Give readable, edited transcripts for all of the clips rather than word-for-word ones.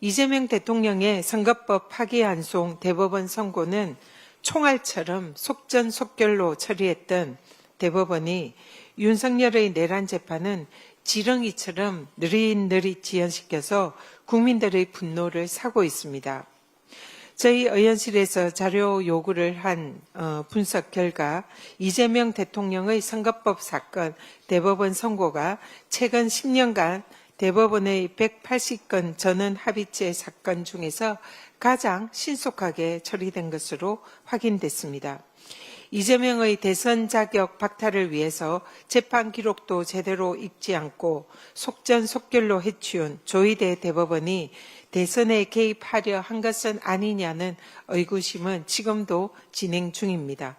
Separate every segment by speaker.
Speaker 1: 이재명 대통령의 선거법 파기환송 대법원 선고는 총알처럼 속전속결로 처리했던 대법원이 윤석열의 내란 재판은 지렁이처럼 느릿느릿 지연시켜서 국민들의 분노를 사고 있습니다. 저희 의원실에서 자료 요구를 한 분석 결과 이재명 대통령의 선거법 사건 대법원 선고가 최근 10년간 대법원의 180건 전원 합의체 사건 중에서 가장 신속하게 처리된 것으로 확인됐습니다. 이재명의 대선 자격 박탈을 위해서 재판 기록도 제대로 읽지 않고 속전속결로 해치운 조희대 대법원이 대선에 개입하려 한 것은 아니냐는 의구심은 지금도 진행 중입니다.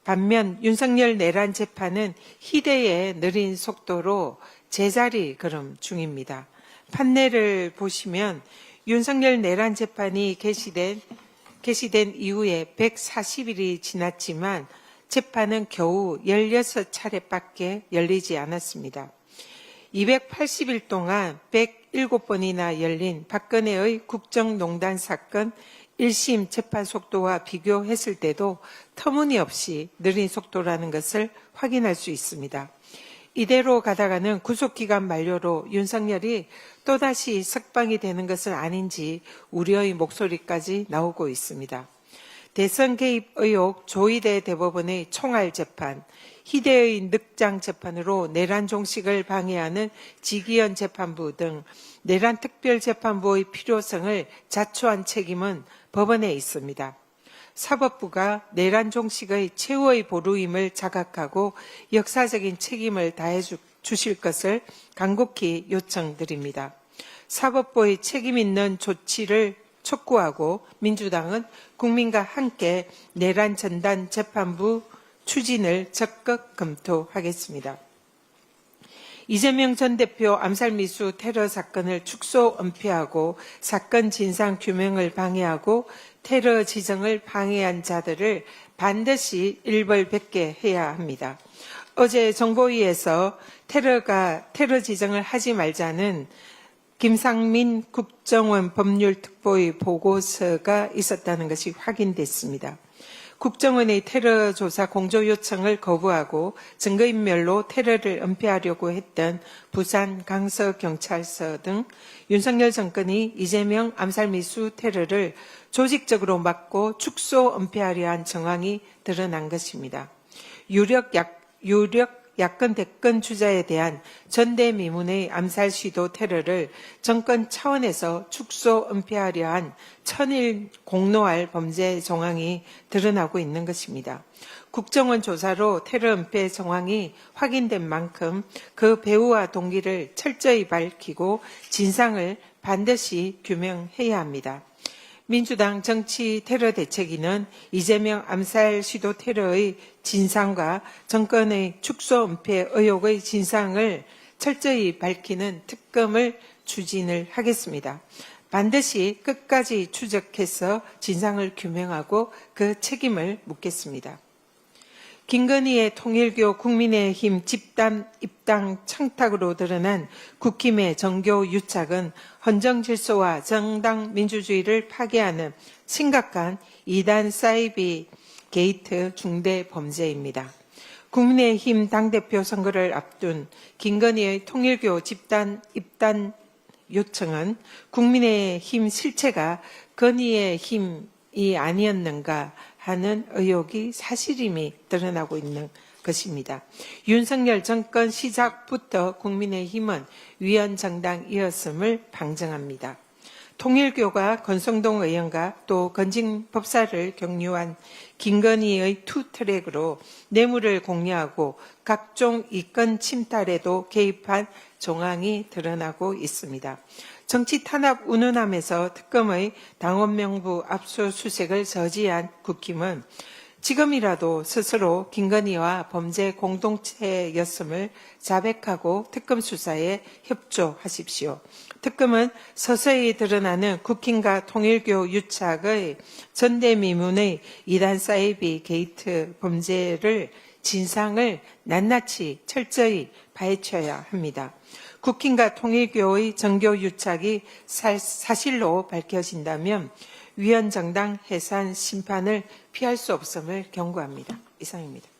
Speaker 1: 반면 윤석열 내란 재판은 희대의 느린 속도로 제자리 걸음 중입니다. 판례를 보시면 윤석열 내란 재판이 개시된 이후에 140일이 지났지만 재판은 겨우 16차례밖에 열리지 않았습니다. 280일 동안 107번이나 열린 박근혜의 국정농단 사건 1심 재판 속도와 비교했을 때도 터무니없이 느린 속도라는 것을 확인할 수 있습니다. 이대로 가다가는 구속기간 만료로 윤석열이 또다시 석방이 되는 것은 아닌지 우려의 목소리까지 나오고 있습니다. 대선 개입 의혹 조희대 대법원의 총알 재판, 희대의 늑장 재판으로 내란 종식을 방해하는 지기현 재판부 등 내란 특별재판부의 필요성을 자초한 책임은 법원에 있습니다. 사법부가 내란 종식의 최후의 보루임을 자각하고 역사적인 책임을 다해 주실 것을 간곡히 요청드립니다. 사법부의 책임 있는 조치를 촉구하고 민주당은 국민과 함께 내란 전단 재판부 추진을 적극 검토하겠습니다. 이재명 전 대표 암살미수 테러 사건을 축소 은폐하고 사건 진상 규명을 방해하고 테러 지정을 방해한 자들을 반드시 일벌백계 해야 합니다. 어제 정보위에서 테러 지정을 하지 말자는 김상민 국정원 법률특보의 보고서가 있었다는 것이 확인됐습니다. 국정원의 테러 조사 공조 요청을 거부하고 증거인멸로 테러를 은폐하려고 했던 부산 강서경찰서 등 윤석열 정권이 이재명 암살미수 테러를 조직적으로 막고 축소 은폐하려 한 정황이 드러난 것입니다. 유력 야권 대권 주자에 대한 전대미문의 암살 시도 테러를 정권 차원에서 축소 은폐하려 한 천일 공노할 범죄 정황이 드러나고 있는 것입니다. 국정원 조사로 테러 은폐 정황이 확인된 만큼 그 배후와 동기를 철저히 밝히고 진상을 반드시 규명해야 합니다. 민주당 정치 테러 대책위는 이재명 암살 시도 테러의 진상과 정권의 축소 은폐 의혹의 진상을 철저히 밝히는 특검을 추진을 하겠습니다. 반드시 끝까지 추적해서 진상을 규명하고 그 책임을 묻겠습니다. 김건희의 통일교 국민의힘 집단 입당 청탁으로 드러난 국힘의 정교 유착은 헌정질서와 정당 민주주의를 파괴하는 심각한 이단 사이비 게이트 중대 범죄입니다. 국민의힘 당대표 선거를 앞둔 김건희의 통일교 집단 입당 요청은 국민의힘 실체가 건희의 힘이 아니었는가 하는 의혹이 사실임이 드러나고 있는 것입니다. 윤석열 정권 시작부터 국민의힘은 위헌정당이었음을 방증합니다. 통일교가 권성동 의원과 또 건진 법사를 경유한 김건희의 투트랙으로 뇌물을 공유하고 각종 이권 침탈에도 개입한 정황이 드러나고 있습니다. 정치 탄압 운운하면서 특검의 당원 명부 압수수색을 저지한 국힘은 지금이라도 스스로 김건희와 범죄 공동체였음을 자백하고 특검 수사에 협조하십시오. 특검은 서서히 드러나는 국힘과 통일교 유착의 전대미문의 이단 사이비 게이트 범죄를 진상을 낱낱이 철저히 파헤쳐야 합니다. 국힘과 통일교의 정교 유착이 사실로 밝혀진다면 위헌정당 해산 심판을 피할 수 없음을 경고합니다. 이상입니다.